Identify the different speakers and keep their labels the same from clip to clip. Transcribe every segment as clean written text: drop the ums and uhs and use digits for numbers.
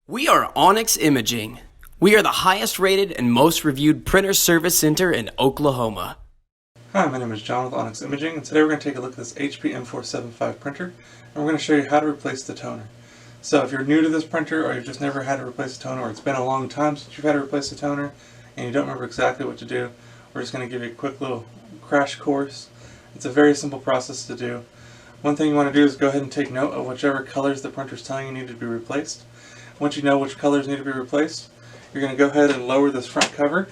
Speaker 1: We are Onyx Imaging. We are the highest rated and most reviewed printer service center in Oklahoma.
Speaker 2: Hi, my name is John with Onyx Imaging, and today we're going to take a look at this HP M475 printer, and we're going to show you how to replace the toner. So if you're new to this printer, or you've just never had to replace the toner, or it's been a long time since you've had to replace the toner, and you don't remember exactly what to do, we're just going to give you a quick little crash course. It's a very simple process to do. One thing you want to do is go ahead and take note of whichever colors the printer is telling you need to be replaced. Once you know which colors need to be replaced, you're going to go ahead and lower this front cover.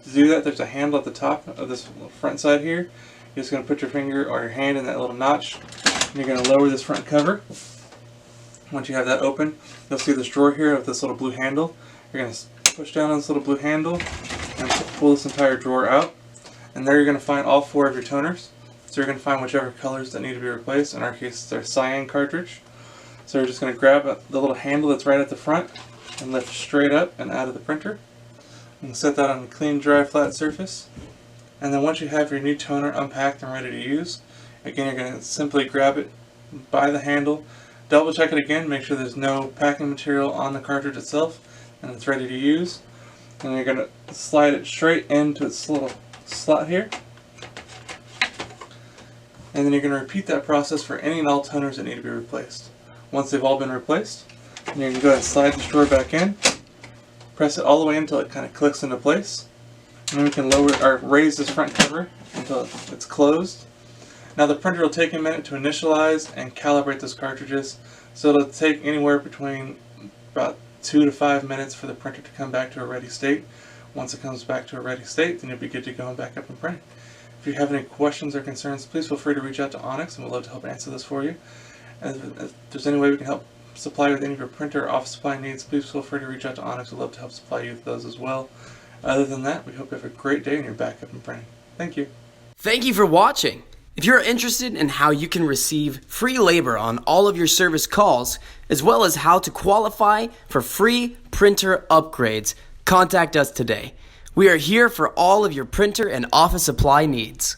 Speaker 2: To do that, there's a handle at the top of this front side here. You're just going to put your finger or your hand in that little notch, and you're going to lower this front cover. Once you have that open, you'll see this drawer here of this little blue handle. You're going to push down on this little blue handle and pull this entire drawer out. And there you're going to find all four of your toners. So you're going to find whichever colors that need to be replaced. In our case, it's our cyan cartridge. So you're just going to grab the little handle that's right at the front and lift straight up and out of the printer. And set that on a clean, dry, flat surface. And then once you have your new toner unpacked and ready to use, again you're going to simply grab it by the handle, double check it again, make sure there's no packing material on the cartridge itself, and it's ready to use. And you're going to slide it straight into its little slot here. And then you're going to repeat that process for any and all toners that need to be replaced. Once they've all been replaced, then you can go ahead and slide the drawer back in, press it all the way until it kind of clicks into place, and then we can lower or raise this front cover until it's closed. Now the printer will take a minute to initialize and calibrate those cartridges, so it'll take anywhere between about 2 to 5 minutes for the printer to come back to a ready state. Once it comes back to a ready state, then you'll be good to go and back up and print. If you have any questions or concerns, please feel free to reach out to Onyx, and we'd love to help answer this for you. And if there's any way we can help supply you with any of your printer or office supply needs, please feel free to reach out to Onyx. We'd love to help supply you with those as well. Other than that, we hope you have a great day and you're back up and printing. Thank you.
Speaker 1: Thank you for watching. If you're interested in how you can receive free labor on all of your service calls, as well as how to qualify for free printer upgrades, contact us today. We are here for all of your printer and office supply needs.